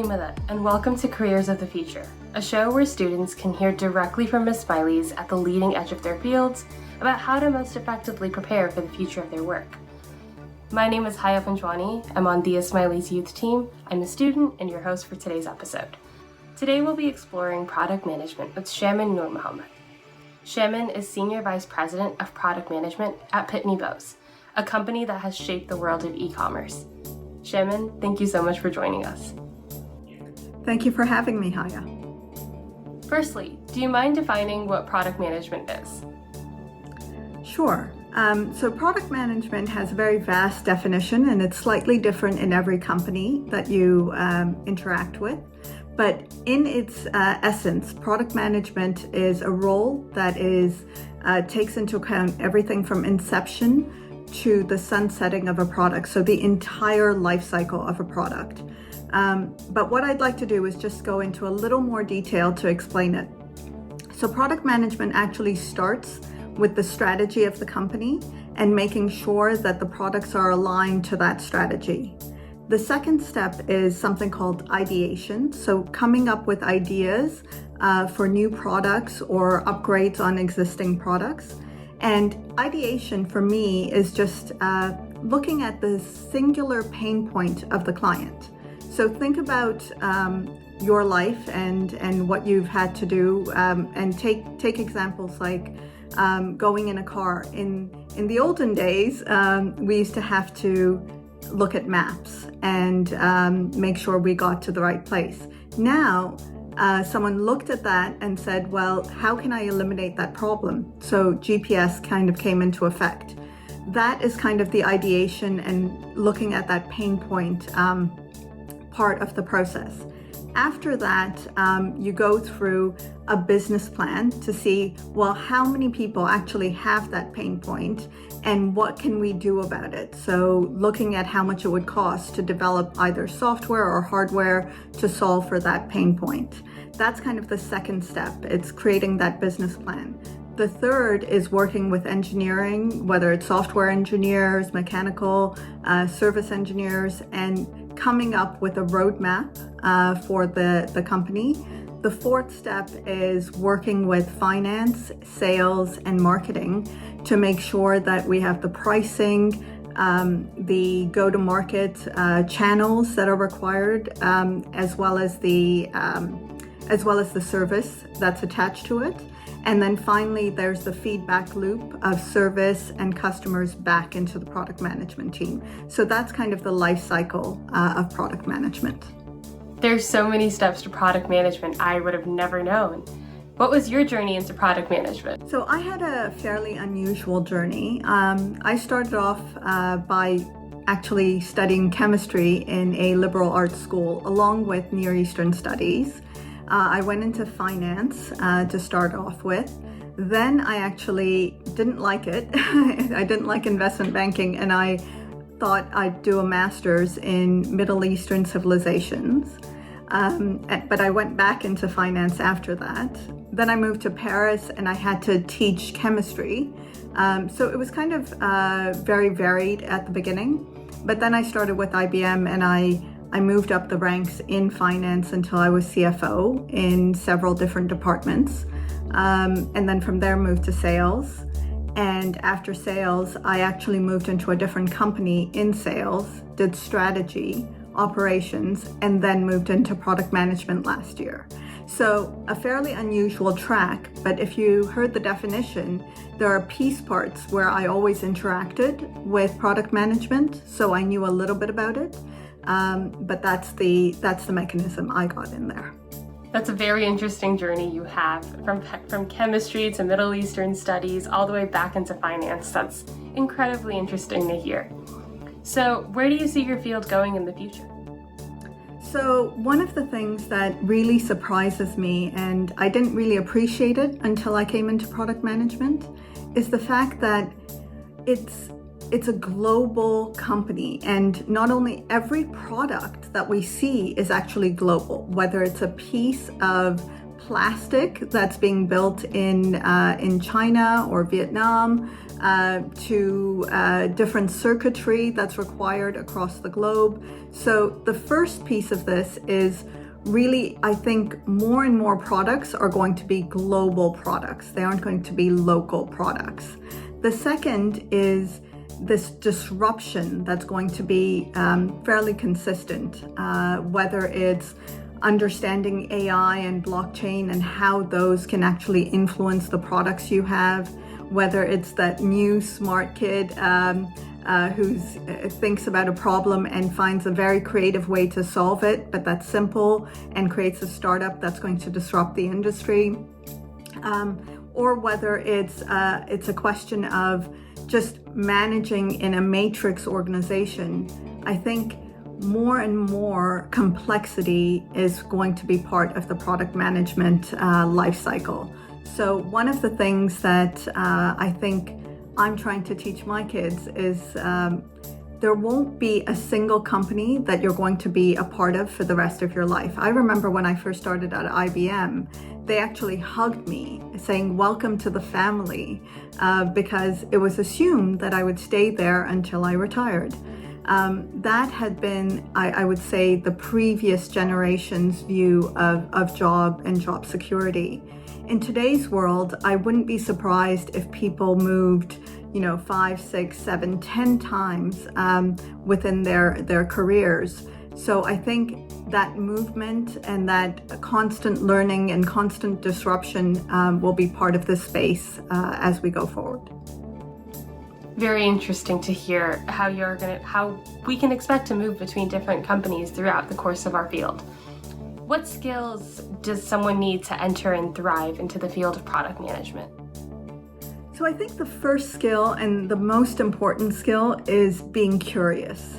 Madat, and welcome to Careers of the Future, a show where students can hear directly from Ms. Smileys at the leading edge of their fields about how to most effectively prepare for the future of their work. My name is Haya Panjwani. I'm on Dia Smiley's youth team. I'm a student and your host for today's episode. Today we'll be exploring product management with Shemin Nurmohamed. Shemin is Senior Vice President of Product Management at Pitney Bowes, a company that has shaped the world of e-commerce. Shemin, thank you so much for joining us. Thank you for having me, Haya. Firstly, do you mind defining what product management is? Sure. So product management has a very vast definition, and it's slightly different in every company that you interact with. But in its essence, product management is a role that takes into account everything from inception to the sunsetting of a product, so the entire life cycle of a product. But what I'd like to do is just go into a little more detail to explain it. So product management actually starts with the strategy of the company and making sure that the products are aligned to that strategy. The second step is something called ideation, so coming up with ideas for new products or upgrades on existing products. And ideation for me is just looking at the singular pain point of the client. So think about your life and what you've had to do, and take examples like going in a car. In the olden days, we used to have to look at maps and make sure we got to the right place. Now, someone looked at that and said, well, how can I eliminate that problem? So GPS kind of came into effect. That is kind of the ideation and looking at that pain point part of the process. After that, you go through a business plan to see, well, how many people actually have that pain point and what can we do about it? So looking at how much it would cost to develop either software or hardware to solve for that pain point. That's kind of the second step. It's creating that business plan. The third is working with engineering, whether it's software engineers, mechanical, service engineers, and coming up with a roadmap for the company. The fourth step is working with finance, sales, and marketing to make sure that we have the pricing, the go-to-market channels that are required, as well as the service that's attached to it. And then finally, there's the feedback loop of service and customers back into the product management team. So that's kind of the life cycle of product management. There's so many steps to product management I would have never known. What was your journey into product management? So I had a fairly unusual journey. I started off by actually studying chemistry in a liberal arts school along with Near Eastern Studies. I went into finance to start off with. Then I actually didn't like it. I didn't like investment banking, and I thought I'd do a master's in Middle Eastern civilizations. But I went back into finance after that. Then I moved to Paris and I had to teach chemistry. So it was kind of very varied at the beginning. But then I started with IBM and I moved up the ranks in finance until I was CFO in several different departments. And then from there moved to sales. And after sales, I actually moved into a different company in sales, did strategy, operations, and then moved into product management last year. So a fairly unusual track, but if you heard the definition, there are piece parts where I always interacted with product management, so I knew a little bit about it. But that's the mechanism I got in there. That's a very interesting journey you have from chemistry to Middle Eastern studies all the way back into finance. That's incredibly interesting to hear. So where do you see your field going in the future? So one of the things that really surprises me, and I didn't really appreciate it until I came into product management, is the fact that it's a global company, and not only every product that we see is actually global, whether it's a piece of plastic that's being built in China or Vietnam, to different circuitry that's required across the globe. So the first piece of this is really, I think more and more products are going to be global products. They aren't going to be local products. The second is this disruption that's going to be fairly consistent, whether it's understanding AI and blockchain and how those can actually influence the products you have, whether it's that new smart kid who thinks about a problem and finds a very creative way to solve it, but that's simple, and creates a startup that's going to disrupt the industry, or whether it's a question of just managing in a matrix organization. I think more and more complexity is going to be part of the product management life cycle. So one of the things that I think I'm trying to teach my kids is there won't be a single company that you're going to be a part of for the rest of your life. I remember when I first started at IBM, they actually hugged me saying, "Welcome to the family," because it was assumed that I would stay there until I retired. That had been, I would say, the previous generation's view of job and job security. In today's world, I wouldn't be surprised if people moved, 5, 6, 7, 10 times within their careers. So I think that movement and that constant learning and constant disruption will be part of this space as we go forward. Very interesting to hear how we can expect to move between different companies throughout the course of our field. What skills does someone need to enter and thrive into the field of product management? So I think the first skill and the most important skill is being curious.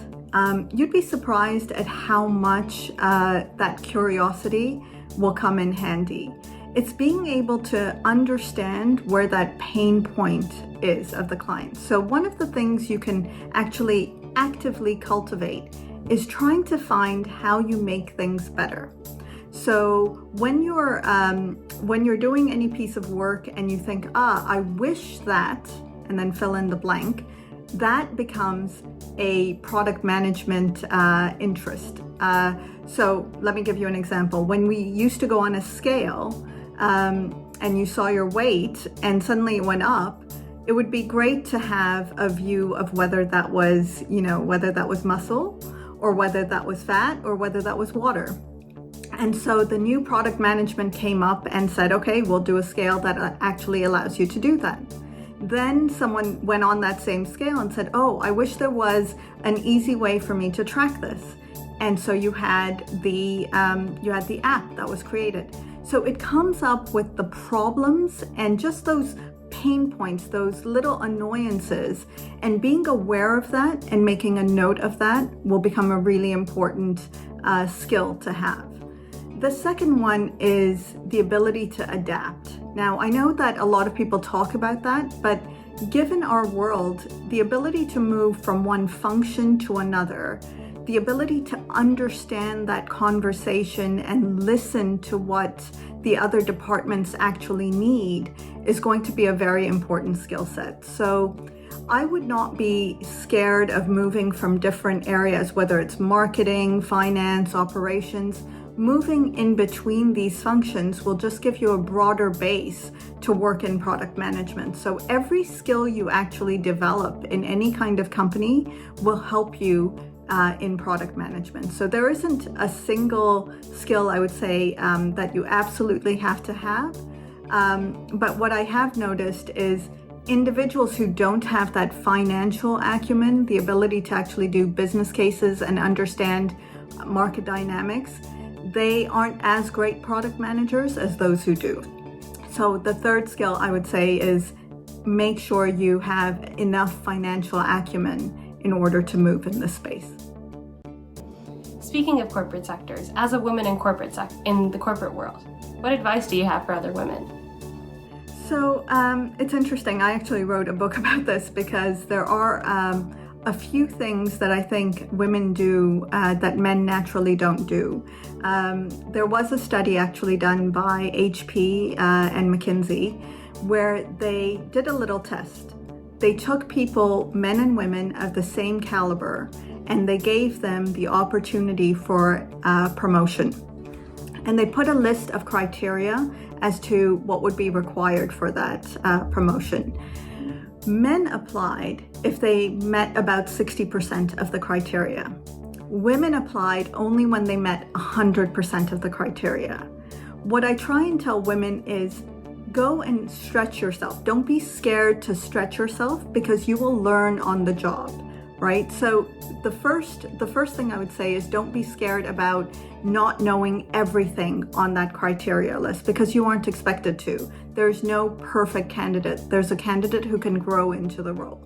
You'd be surprised at how much that curiosity will come in handy. It's being able to understand where that pain point is of the client. So one of the things you can actually actively cultivate is trying to find how you make things better. So when you're doing any piece of work and you think, I wish that, and then fill in the blank, that becomes a product management interest. So let me give you an example. When we used to go on a scale and you saw your weight and suddenly it went up, it would be great to have a view of whether that was, whether that was muscle or whether that was fat or whether that was water. And so the new product management came up and said, okay, we'll do a scale that actually allows you to do that. Then someone went on that same scale and said, I wish there was an easy way for me to track this. And so you had the app that was created. So it comes up with the problems and just those pain points, those little annoyances, and being aware of that and making a note of that will become a really important skill to have. The second one is the ability to adapt. Now, I know that a lot of people talk about that, but given our world, the ability to move from one function to another, the ability to understand that conversation and listen to what the other departments actually need is going to be a very important skill set. So I would not be scared of moving from different areas, whether it's marketing, finance, operations. Moving in between these functions will just give you a broader base to work in product management. So every skill you actually develop in any kind of company will help you in product management. So there isn't a single skill, I would say, that you absolutely have to have. But what I have noticed is individuals who don't have that financial acumen, the ability to actually do business cases and understand market dynamics, they aren't as great product managers as those who do. So the third skill I would say is make sure you have enough financial acumen in order to move in this space. Speaking of corporate sectors, as a woman in the corporate world, what advice do you have for other women? So it's interesting. I actually wrote a book about this because there are a few things that I think women do that men naturally don't do. There was a study actually done by HP and McKinsey where they did a little test. They took people, men and women of the same caliber, and they gave them the opportunity for promotion. And they put a list of criteria as to what would be required for that promotion. Men applied if they met about 60% of the criteria. Women applied only when they met 100% of the criteria. What I try and tell women is go and stretch yourself. Don't be scared to stretch yourself because you will learn on the job, right? So the first thing I would say is don't be scared about not knowing everything on that criteria list because you aren't expected to. There's no perfect candidate. There's a candidate who can grow into the role.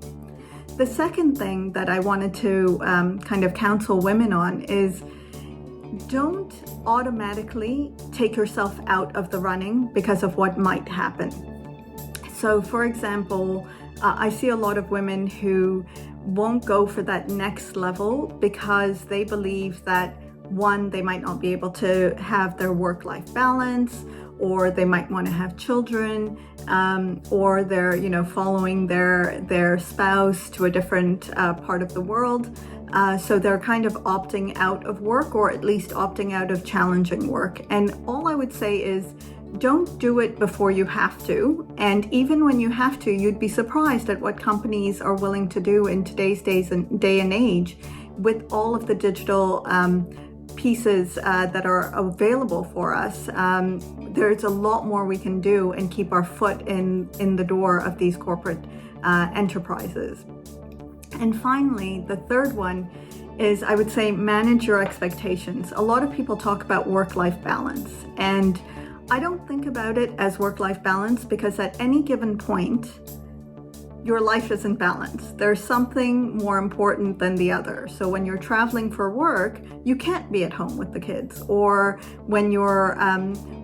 The second thing that I wanted to kind of counsel women on is don't automatically take yourself out of the running because of what might happen. So for example, I see a lot of women who won't go for that next level because they believe that one, they might not be able to have their work-life balance, or they might want to have children, or they're following their spouse to a different part of the world. So they're kind of opting out of work, or at least opting out of challenging work. And all I would say is don't do it before you have to. And even when you have to, you'd be surprised at what companies are willing to do in today's day and age with all of the digital pieces that are available for us. There's a lot more we can do and keep our foot in the door of these corporate enterprises. And finally, the third one is, I would say, manage your expectations. A lot of people talk about work-life balance, and I don't think about it as work-life balance because at any given point, your life isn't balanced. There's something more important than the other. So when you're traveling for work, you can't be at home with the kids. Or when you're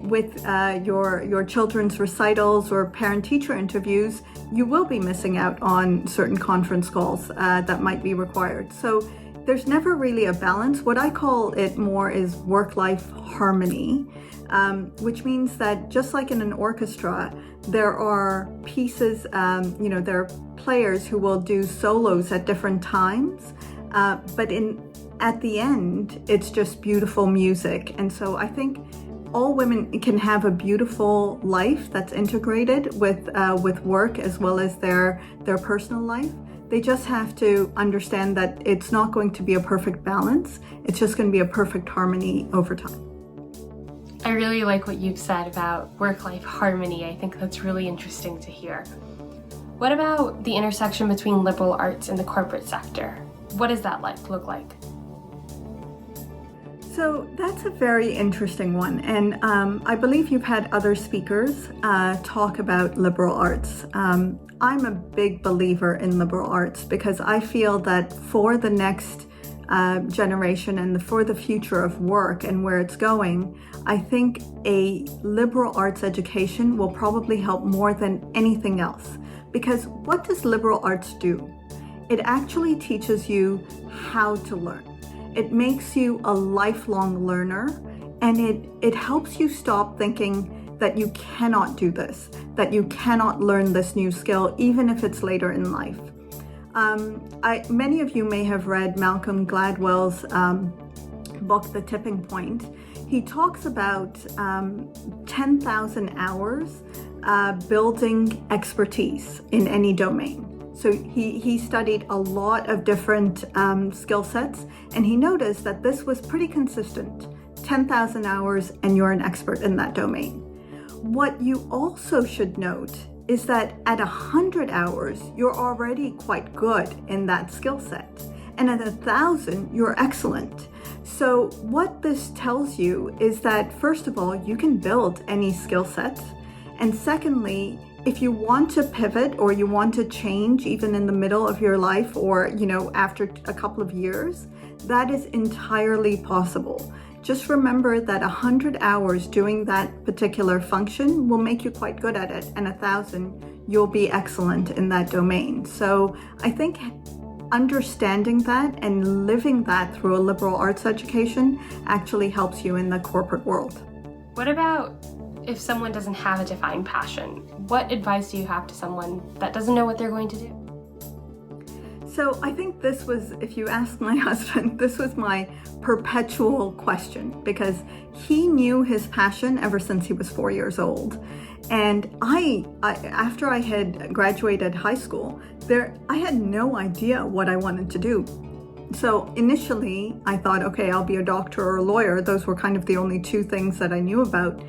with your children's recitals or parent-teacher interviews, you will be missing out on certain conference calls that might be required. So there's never really a balance. What I call it more is work-life harmony, which means that just like in an orchestra, there are pieces, there are players who will do solos at different times, but at the end, it's just beautiful music. And so I think all women can have a beautiful life that's integrated with work as well as their personal life. They just have to understand that it's not going to be a perfect balance. It's just going to be a perfect harmony over time. I really like what you've said about work-life harmony. I think that's really interesting to hear. What about the intersection between liberal arts and the corporate sector? What does that look like? So that's a very interesting one. And I believe you've had other speakers talk about liberal arts. I'm a big believer in liberal arts because I feel that for the next generation and for the future of work and where it's going, I think a liberal arts education will probably help more than anything else. Because what does liberal arts do? It actually teaches you how to learn. It makes you a lifelong learner, and it helps you stop thinking that you cannot do this, that you cannot learn this new skill, even if it's later in life. Many of you may have read Malcolm Gladwell's book, The Tipping Point. He talks about 10,000 hours building expertise in any domain. So he studied a lot of different skill sets, and he noticed that this was pretty consistent. 10,000 hours and you're an expert in that domain. What you also should note is that at 100 hours, you're already quite good in that skill set. And at 1,000, you're excellent. So what this tells you is that, first of all, you can build any skill set. And secondly, if you want to pivot or you want to change even in the middle of your life or, after a couple of years, that is entirely possible. Just remember that 100 hours doing that particular function will make you quite good at it, and 1,000, you'll be excellent in that domain. So I think understanding that and living that through a liberal arts education actually helps you in the corporate world. What about if someone doesn't have a defined passion? What advice do you have to someone that doesn't know what they're going to do? So I think this was, if you ask my husband, this was my perpetual question, because he knew his passion ever since he was 4 years old. And I after I had graduated high school, I had no idea what I wanted to do. So initially I thought, okay, I'll be a doctor or a lawyer. Those were kind of the only two things that I knew about.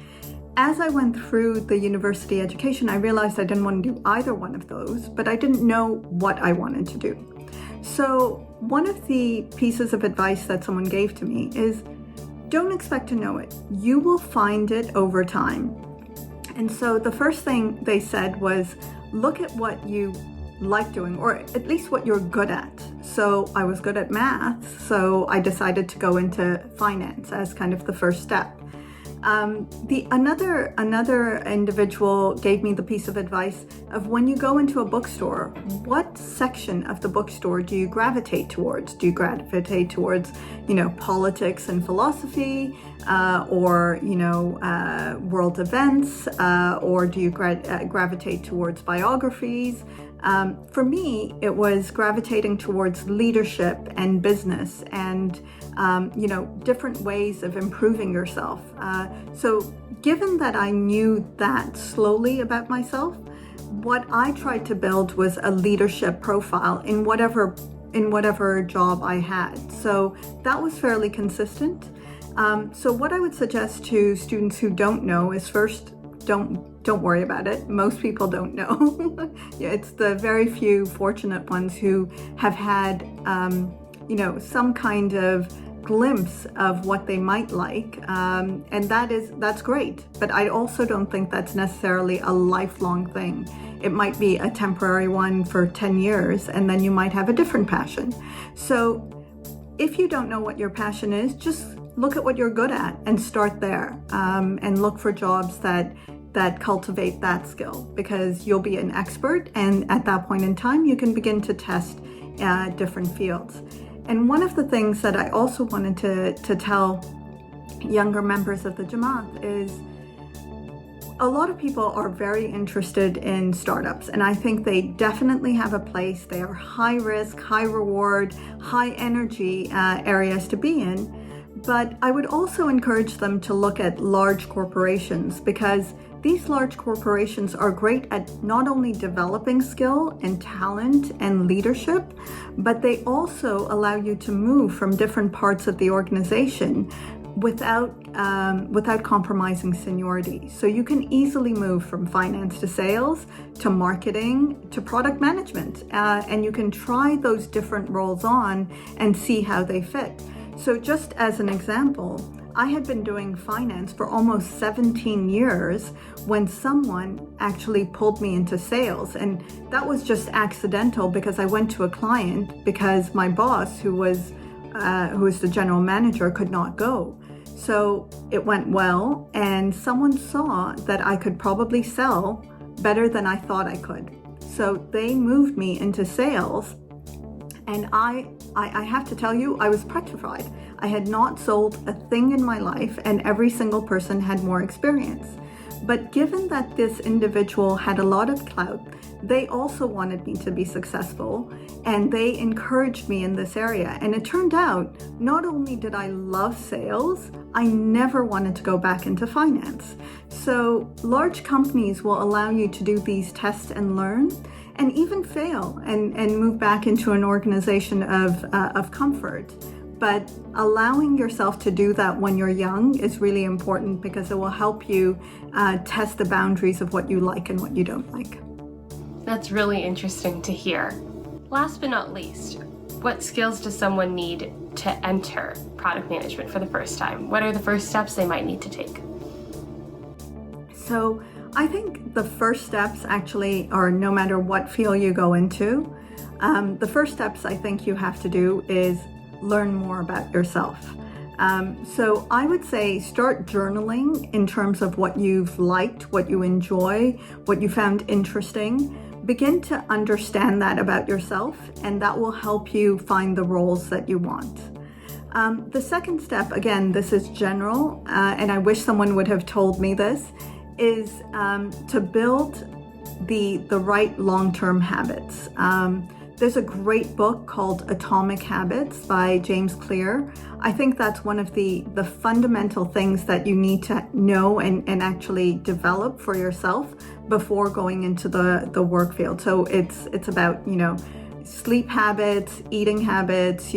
As I went through the university education, I realized I didn't want to do either one of those, but I didn't know what I wanted to do. So one of the pieces of advice that someone gave to me is, don't expect to know it. You will find it over time. And so the first thing they said was, look at what you like doing, or at least what you're good at. So I was good at math, so I decided to go into finance as kind of the first step. Another individual gave me the piece of advice of, when you go into a bookstore, what section of the bookstore do you gravitate towards? Do you gravitate towards, politics and philosophy, or world events, or do you gravitate towards biographies? For me, it was gravitating towards leadership and business and, different ways of improving yourself. So given that I knew that slowly about myself, what I tried to build was a leadership profile in whatever job I had. So that was fairly consistent. So what I would suggest to students who don't know is, first, don't worry about it. Most people don't know. It's the very few fortunate ones who have had, some kind of glimpse of what they might like, and that's great. But I also don't think that's necessarily a lifelong thing. It might be a temporary one for 10 years, and then you might have a different passion. So if you don't know what your passion is, just look at what you're good at and start there, and look for jobs that cultivate that skill, because you'll be an expert, and at that point in time you can begin to test different fields. And one of the things that I also wanted to tell younger members of the Jamaat is, a lot of people are very interested in startups, and I think they definitely have a place. They are high risk, high reward, high energy areas to be in. But I would also encourage them to look at large corporations, because these large corporations are great at not only developing skill and talent and leadership, but they also allow you to move from different parts of the organization without compromising seniority. So you can easily move from finance to sales to marketing to product management, and you can try those different roles on and see how they fit. So just as an example, I had been doing finance for almost 17 years when someone actually pulled me into sales. And that was just accidental, because I went to a client because my boss, who was the general manager, could not go. So it went well, and someone saw that I could probably sell better than I thought I could. So they moved me into sales. And I have to tell you, I was petrified. I had not sold a thing in my life, and every single person had more experience. But given that this individual had a lot of clout, they also wanted me to be successful, and they encouraged me in this area. And it turned out, not only did I love sales, I never wanted to go back into finance. So large companies will allow you to do these tests and learn, and even fail and move back into an organization of comfort. But allowing yourself to do that when you're young is really important, because it will help you test the boundaries of what you like and what you don't like. That's really interesting to hear. Last but not least, what skills does someone need to enter product management for the first time? What are the first steps they might need to take? So I think the first steps actually are, no matter what field you go into, the first steps I think you have to do is learn more about yourself. So I would say start journaling in terms of what you've liked, what you enjoy, what you found interesting. begin to understand that about yourself, and that will help you find the roles that you want. The second step, again, this is general, and I wish someone would have told me this, is to build the right long-term habits. There's a great book called Atomic Habits by James Clear. I think that's one of the fundamental things that you need to know and actually develop for yourself before going into the work field. So it's about, sleep habits, eating habits,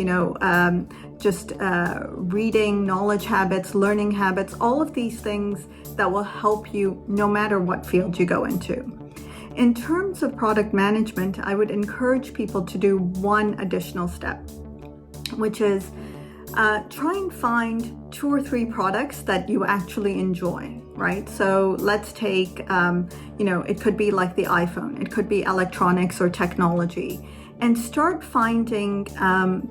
just reading, knowledge habits, learning habits, all of these things that will help you no matter what field you go into. In terms of product management, I would encourage people to do one additional step, which is try and find 2 or 3 products that you actually enjoy, right? So let's take, it could be like the iPhone, it could be electronics or technology, and start finding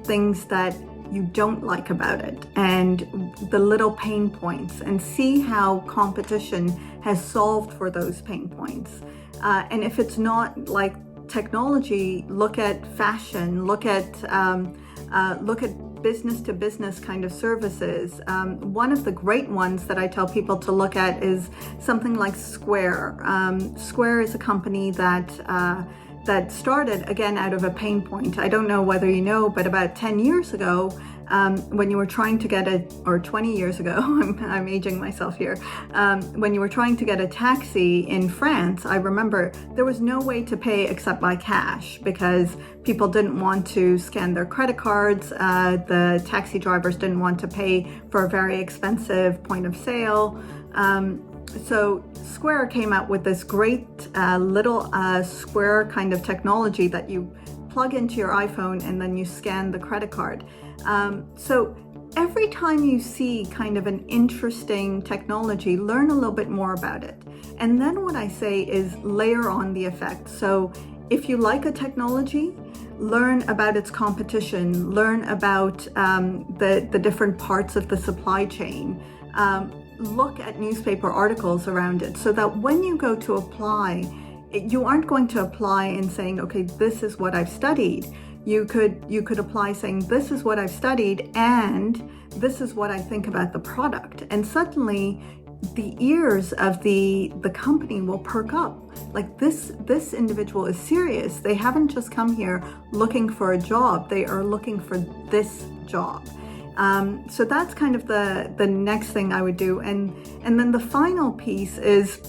things that you don't like about it and the little pain points, and see how competition has solved for those pain points. And if it's not like technology, look at fashion, look at business to business kind of services. One of the great ones that I tell people to look at is something like Square. Square is a company that started again out of a pain point. I don't know whether you know, but about 10 years ago, when you were trying to get or 20 years ago, I'm aging myself here, when you were trying to get a taxi in France, I remember there was no way to pay except by cash because people didn't want to scan their credit cards. The taxi drivers didn't want to pay for a very expensive point of sale. So Square came out with this great little square kind of technology that you plug into your iPhone and then you scan the credit card. So every time you see kind of an interesting technology, learn a little bit more about it. And then what I say is layer on the effect. So if you like a technology, learn about its competition, learn about the different parts of the supply chain. Look at newspaper articles around it so that when you go to apply, you aren't going to apply and saying, okay, this is what I've studied. You could apply saying, this is what I've studied and this is what I think about the product. And suddenly the ears of the company will perk up. Like this individual is serious. They haven't just come here looking for a job. They are looking for this job. So that's kind of the next thing I would do. And then the final piece is,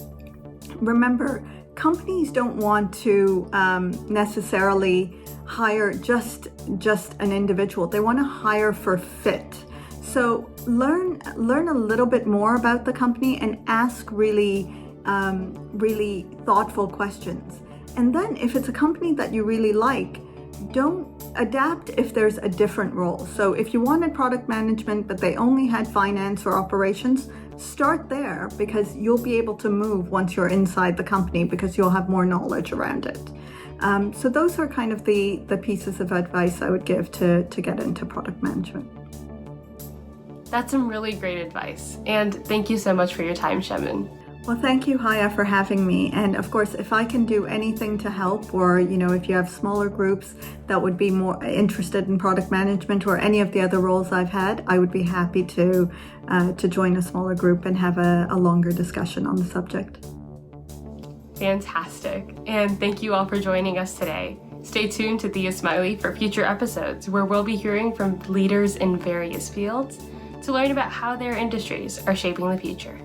remember, companies don't want to necessarily hire just an individual. They want to hire for fit. So learn a little bit more about the company and ask really thoughtful questions. And then if it's a company that you really like, don't adapt if there's a different role. So if you wanted product management but they only had finance or operations, start there because you'll be able to move once you're inside the company because you'll have more knowledge around it. So those are kind of the pieces of advice I would give to get into product management. That's some really great advice. And thank you so much for your time, Shemin. Well, thank you, Haya, for having me. And of course, if I can do anything to help, or if you have smaller groups that would be more interested in product management or any of the other roles I've had, I would be happy to join a smaller group and have a longer discussion on the subject. Fantastic. And thank you all for joining us today. Stay tuned to Thea Smiley for future episodes where we'll be hearing from leaders in various fields to learn about how their industries are shaping the future.